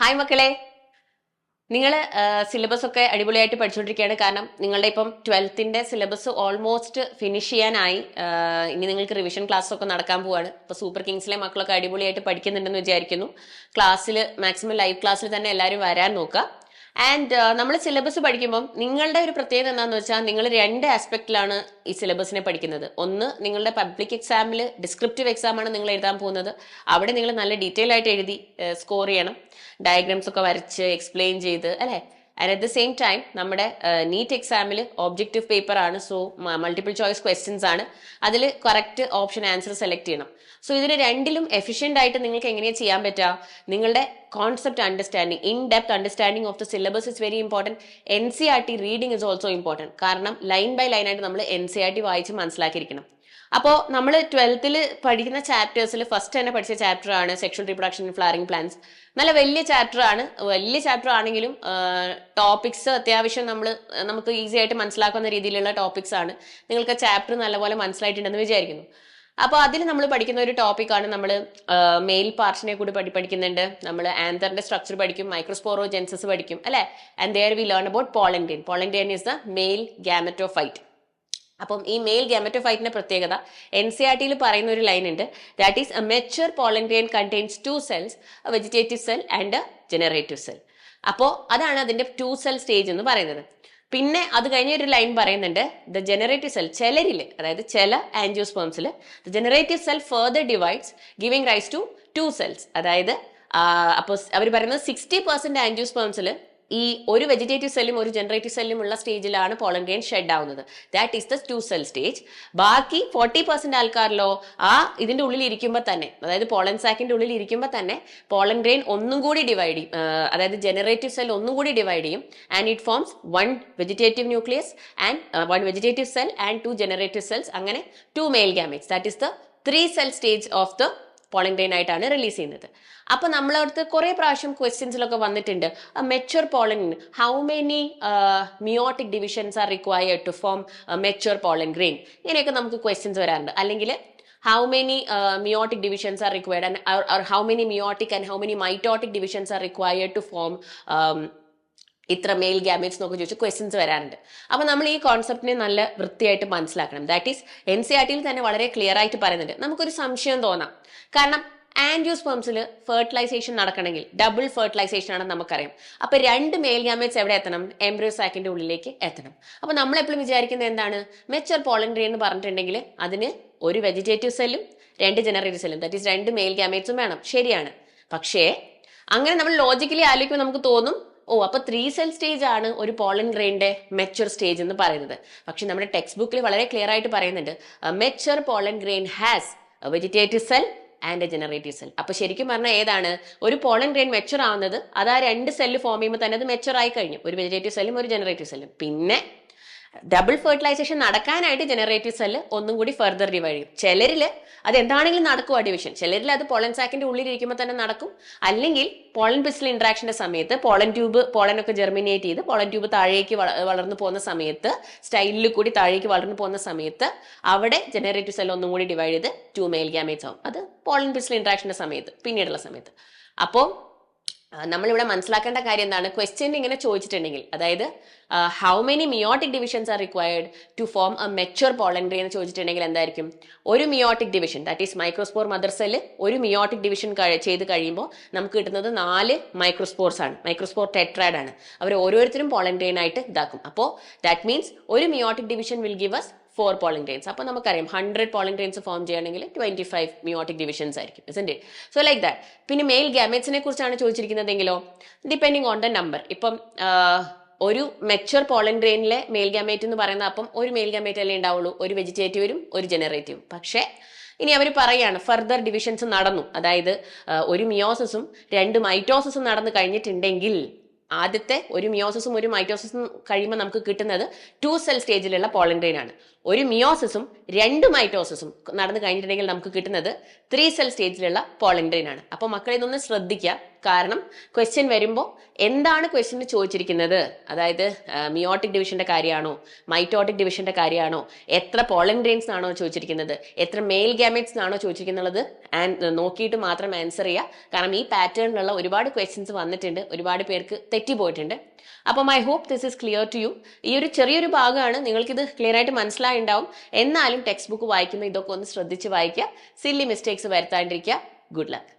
Hi മക്കളെ, നിങ്ങൾ syllabus ഒക്കെ അടിപൊളിയായിട്ട് പഠിച്ചുകൊണ്ടിരിക്കുകയാണ്. കാരണം നിങ്ങളുടെ ഇപ്പം 12th സിലബസ് ഓൾമോസ്റ്റ് ഫിനിഷ് ചെയ്യാനായി. ഇനി നിങ്ങൾക്ക് റിവിഷൻ ക്ലാസ് ഒക്കെ നടക്കാൻ പോവാണ്. ഇപ്പൊ സൂപ്പർ കിങ്സിലെ മക്കളൊക്കെ അടിപൊളിയായിട്ട് പഠിക്കുന്നുണ്ടെന്ന് വിചാരിക്കുന്നു. ക്ലാസ്സിൽ മാക്സിമം ലൈവ് ക്ലാസ്സിൽ തന്നെ എല്ലാവരും വരാൻ നോക്കുക. ആൻഡ് നമ്മൾ സിലബസ് പഠിക്കുമ്പോൾ നിങ്ങളുടെ ഒരു പ്രത്യേകത എന്താണെന്ന് വെച്ചാൽ നിങ്ങൾ രണ്ട് ആസ്പെക്റ്റിലാണ് ഈ സിലബസിനെ പഠിക്കുന്നത്. ഒന്ന്, നിങ്ങളുടെ പബ്ലിക് എക്സാമിൽ ഡിസ്ക്രിപ്റ്റീവ് എക്സാം ആണ് നിങ്ങൾ എഴുതാൻ പോകുന്നത്. അവിടെ നിങ്ങൾ നല്ല ഡീറ്റെയിൽ ആയിട്ട് എഴുതി സ്കോർ ചെയ്യണം, ഡയഗ്രാംസ് ഒക്കെ വരച്ച് എക്സ്പ്ലെയിൻ ചെയ്ത്, അല്ലേ? And at the same time നമ്മുടെ നീറ്റ് എക്സാമിൽ ഒബ്ജക്റ്റീവ് പേപ്പർ ആണ്. സോ മൾട്ടിപ്പിൾ ചോയ്സ് ക്വസ്റ്റ്യൻസ് ആണ്. അതിൽ കറക്റ്റ് ഓപ്ഷൻ ആൻസർ സെലക്ട് ചെയ്യണം. സോ ഇതിന് രണ്ടിലും എഫിഷ്യന്റ് ആയിട്ട് നിങ്ങൾക്ക് എങ്ങനെയാ ചെയ്യാൻ പറ്റുക? നിങ്ങളുടെ concept understanding, in depth understanding of the syllabus is very important. NCERT reading is also important. കാരണം ലൈൻ ബൈ ലൈൻ ആയിട്ട് നമ്മൾ NCERT വായിച്ച് മനസ്സിലാക്കിയിരിക്കണം. അപ്പോൾ നമ്മൾ 12th പഠിക്കുന്ന ചാപ്റ്റേഴ്സിൽ ഫസ്റ്റ് തന്നെ പഠിച്ച ചാപ്റ്റർ ആണ് sexual reproduction in flowering plants. നല്ല വലിയ ചാപ്റ്റർ ആണ്. വലിയ ചാപ്റ്റർ ആണെങ്കിലും ടോപ്പിക്സ് അത്യാവശ്യം നമുക്ക് ഈസി ആയിട്ട് മനസ്സിലാക്കുന്ന രീതിയിലുള്ള ടോപ്പിക്സ് ആണ്. നിങ്ങൾക്ക് ചാപ്റ്റർ നല്ലപോലെ മനസ്സിലായിട്ടുണ്ടെന്ന് വിചാരിക്കുന്നു. അപ്പോൾ അതിൽ നമ്മൾ പഠിക്കുന്ന ഒരു ടോപ്പിക്കാണ് നമ്മൾ മെയിൽ പാർട്സിനെ കൂടി പഠിക്കുന്നുണ്ട്. നമ്മൾ ആന്തറിന്റെ സ്ട്രക്ചർ പഠിക്കും, മൈക്രോസ്പോറോജെൻസിസ് പഠിക്കും, അല്ലെ? And there we learn about pollen grain. Pollen grain is the mail gametophyte. അപ്പം ഈ മെയിൽ ഗാമറ്റോഫൈറ്റിന്റെ പ്രത്യേകത NCERT പറയുന്ന ഒരു ലൈൻ ഉണ്ട്. That is A mature pollen grain contains 2 cells, A vegetative cell and A generative cell. അപ്പോൾ അതാണ് അതിന്റെ 2 cell stage എന്ന് പറയുന്നത്. പിന്നെ അത് കഴിഞ്ഞ ഒരു ലൈൻ പറയുന്നുണ്ട്, ദ ജനറേറ്റീവ് സെൽ ചിലരിൽ, അതായത് ചില ആൻജിയോസ്പേംസിൽ the generative cell further divides giving rise to 2 cells. അതായത് അപ്പോൾ അവർ പറയുന്നത് 60% ആൻജിയോസ്പേംസിൽ ഈ ഒരു വെജിറ്റേറ്റീവ് സെല്ലും ഒരു ജനറേറ്റീവ് സെല്ലും ഉള്ള സ്റ്റേജിലാണ് പോളൻ ഗ്രെയിൻ ഷെഡ് ആവുന്നത്. That is the 2 cell stage. ബാക്കി 40% ആൾക്കാരിലോ ഇതിന്റെ ഉള്ളിൽ ഇരിക്കുമ്പോൾ തന്നെ, അതായത് പോളൻ സാക്കിന്റെ ഉള്ളിൽ ഇരിക്കുമ്പോൾ തന്നെ പോളൻ ഗ്രെയിൻ ഒന്നും കൂടി ഡിവൈഡ് ചെയ്യും. അതായത് ജനറേറ്റീവ് സെൽ ഒന്നും കൂടി ഡിവൈഡ് ചെയ്യും. And it forms 1 vegetative nucleus and 1 vegetative cell and 2 generative cells. അങ്ങനെ 2 male gametes. That is the 3 cell stage of the pollen grain ആയിട്ടാണ് റിലീസ് ചെയ്യുന്നത്. അപ്പൊ നമ്മളടുത്ത് കുറെ പ്രാവശ്യം ക്വസ്റ്റ്യൻസിലൊക്കെ വന്നിട്ടുണ്ട്, mature pollen, how many meiotic divisions are required to form mature pollen grain? ഇങ്ങനെയൊക്കെ നമുക്ക് ക്വസ്റ്റ്യൻസ് വരാറുണ്ട്. അല്ലെങ്കിൽ how many meiotic divisions are required and how many meiotic and how many mitotic divisions are required to form ഇത്ര male gametes എന്നൊക്കെ ചോദിച്ച് questions വരാറുണ്ട്. അപ്പൊ നമ്മൾ ഈ കോൺസെപ്റ്റിനെ നല്ല വൃത്തിയായിട്ട് മനസ്സിലാക്കണം. ദാറ്റ് ഈസ് NCERT തന്നെ വളരെ ക്ലിയർ ആയിട്ട് പറയുന്നുണ്ട്. നമുക്കൊരു സംശയം തോന്നാം, കാരണം ആൻജിയോസ്പേംസിൽ ഫെർട്ടിലൈസേഷൻ നടക്കണമെങ്കിൽ ഡബിൾ ഫെർട്ടിലൈസേഷൻ ആണെന്ന് നമുക്കറിയാം. അപ്പൊ 2 മെയിൽ ഗാമേറ്റ്സ് എവിടെ എത്തണം? എംബ്രിയോ സാക്കിന്റെ ഉള്ളിലേക്ക് എത്തണം. അപ്പൊ നമ്മൾ എപ്പോഴും വിചാരിക്കുന്നത് എന്താണ്? മെച്യൂർ പോളൻ ഗ്രെയിൻ എന്ന് പറഞ്ഞിട്ടുണ്ടെങ്കിൽ അതിന് ഒരു വെജിറ്റേറ്റീവ് സെല്ലും 2 ജനറേറ്റീവ് സെല്ലും, ദാറ്റ് ഈസ് 2 മെയിൽ ഗാമേറ്റ്സും വേണം. ശരിയാണ്. പക്ഷേ അങ്ങനെ നമ്മൾ ലോജിക്കലി ആലോചിക്കുമ്പോൾ നമുക്ക് തോന്നും, അപ്പൊ 3 cell സ്റ്റേജ് ആണ് ഒരു പോളൻ ഗ്രെയിന്റെ മെച്യൂർ സ്റ്റേജ് എന്ന് പറയുന്നത്. പക്ഷെ നമ്മുടെ ടെക്സ്റ്റ് ബുക്കിൽ വളരെ ക്ലിയർ ആയിട്ട് പറയുന്നുണ്ട്, mature pollen grain has A vegetative cell and A generative cell. അപ്പൊ ശരിക്കും പറഞ്ഞാൽ ഏതാണ് ഒരു പോളൻ ഗ്രെയിൻ മെച്യൂർ ആവുന്നത്? അത് 2 സെല്ല് ഫോം ചെയ്യുമ്പോൾ തന്നെ അത് മെച്യൂർ ആയി കഴിഞ്ഞു. ഒരു വെജിറ്റേറ്റീവ് സെല്ലും ഒരു ജനറേറ്റീവ് സെല്ലും. പിന്നെ ഡബിൾ ഫെർട്ടിലൈസേഷൻ നടക്കാനായിട്ട് ജനറേറ്റീവ് സെല്ല് ഒന്നും കൂടി ഫർദർ ഡിവൈഡ് ചെയ്യും. ചിലരിൽ അത് എന്താണെങ്കിലും നടക്കും ആ ഡിവിഷൻ. ചിലരിൽ അത് പോളൻ സാക്കിന്റെ ഉള്ളിൽ ഇരിക്കുമ്പോൾ തന്നെ നടക്കും. അല്ലെങ്കിൽ പോളൻ പിസ്റ്റൽ ഇന്ററാക്ഷന്റെ സമയത്ത് പോളനൊക്കെ ജെർമിനേറ്റ് ചെയ്ത് പോളൻ ട്യൂബ് താഴേക്ക് വളർന്നു പോകുന്ന സമയത്ത്, സ്റ്റൈലിൽ കൂടി താഴേക്ക് വളർന്നു പോകുന്ന സമയത്ത് അവിടെ ജനറേറ്റീവ് സെൽ ഒന്നും കൂടി ഡിവൈഡ് ചെയ്ത് 2 മെയിൽ ഗാമേറ്റ്സ് ആവും. അത് പോളൻ പിസ്റ്റൽ ഇന്ററാക്ഷന്റെ സമയത്ത്, പിന്നീടുള്ള സമയത്ത്. അപ്പോൾ നമ്മളിവിടെ മനസ്സിലാക്കേണ്ട കാര്യം എന്താണ്? ക്വസ്റ്റ്യൻ ഇങ്ങനെ ചോദിച്ചിട്ടുണ്ടെങ്കിൽ, അതായത് how many meiotic divisions are required to form a mature pollen grain എന്ന് ചോദിച്ചിട്ടുണ്ടെങ്കിൽ എന്തായിരിക്കും? ഒരു meiotic division, that is microspore mother cell, ഒരു മിയോട്ടിക് ഡിവിഷൻ ചെയ്ത് കഴിയുമ്പോൾ നമുക്ക് കിട്ടുന്നത് 4 മൈക്രോസ്പോർസ് ആണ്. മൈക്രോസ്പോർ ടെട്രാഡ് ആണ്. അവർ ഓരോരുത്തരും പോളൻ ഗ്രെയിൻ ആയിട്ട് ഇതാക്കും. അപ്പോൾ ദാറ്റ് മീൻസ് ഒരു meiotic division will give us 4 pollen grains. അപ്പൊ നമുക്കറിയാം 100 പോളൻ ഗ്രെയിൻസ് ഫോം ചെയ്യണമെങ്കിൽ 25 മിയോട്ടിക് ഡിവിഷൻസ് ആയിരിക്കും, isn't it? So like that. പിന്നെ മെയിൽ ഗാമേറ്റ്സിനെ കുറിച്ചാണ് ചോദിച്ചിരിക്കുന്നതെങ്കിലോ, ഡിപ്പെൻഡിങ് ഓൺ ദ നമ്പർ. ഇപ്പം ഒരു മെച്യൂർ പോളൻ ഗ്രെയിനിലെ മെയിൽ ഗാമേറ്റ് എന്ന് പറയുന്നത്, അപ്പം ഒരു മെയിൽ ഗാമേറ്റ് അല്ലേ ഉണ്ടാവുള്ളൂ, ഒരു വെജിറ്റേറ്റീവും ഒരു ജനറേറ്റീവും. പക്ഷേ ഇനി അവർ പറയാണ് ഫർദർ ഡിവിഷൻസ് നടന്നു, അതായത് ഒരു മിയോസിസും 2 മൈറ്റോസിസും നടന്നു കഴിഞ്ഞിട്ടുണ്ടെങ്കിൽ, ആദ്യത്തെ ഒരു മിയോസിസും ഒരു മൈറ്റോസിസും കഴിയുമ്പോൾ നമുക്ക് കിട്ടുന്നത് 2 cell സ്റ്റേജിലുള്ള പോളൻ ഗ്രെയിൻ ആണ്. ഒരു മിയോസിസും 2 മൈറ്റോസിസും നടന്നു കഴിഞ്ഞിട്ടുണ്ടെങ്കിൽ നമുക്ക് കിട്ടുന്നത് 3 സെൽ സ്റ്റേജിലുള്ള പോളൻഡ്രെയിൻ ആണ്. അപ്പൊ മക്കളെ ഇതൊന്ന് ശ്രദ്ധിക്കുക. കാരണം ക്വസ്റ്റ്യൻ വരുമ്പോൾ എന്താണ് ക്വസ്റ്റ്യൻ ചോദിച്ചിരിക്കുന്നത്, അതായത് മിയോട്ടിക് ഡിവിഷന്റെ കാര്യമാണോ, മൈറ്റോട്ടിക് ഡിവിഷന്റെ കാര്യമാണോ, എത്ര പോളൻഡ്രെയിൻസ് ആണോ ചോദിച്ചിരിക്കുന്നത്, എത്ര മെയിൽ ഗാമെറ്റ്സ് ആണോ ചോദിച്ചിരിക്കുന്നത് നോക്കിയിട്ട് മാത്രം ആൻസർ ചെയ്യുക. കാരണം ഈ പാറ്റേണിലുള്ള ഒരുപാട് ക്വസ്റ്റ്യൻസ് വന്നിട്ടുണ്ട്, ഒരുപാട് പേർക്ക് തെറ്റിപ്പോയിട്ടുണ്ട്. അപ്പം I hope this is clear to you. ഈ ഒരു ചെറിയൊരു ഭാഗമാണ്, നിങ്ങൾക്കിത് ക്ലിയർ ആയിട്ട് മനസ്സിലായിട്ടുണ്ടാവും. എന്നാലും ടെക്സ്റ്റ് ബുക്ക് വായിക്കുമ്പോൾ ഇതൊക്കെ ഒന്ന് ശ്രദ്ധിച്ച് വായിക്കുക, സില്ലി മിസ്റ്റേക്സ് വരുത്താണ്ടിരിക്കുക. Good luck.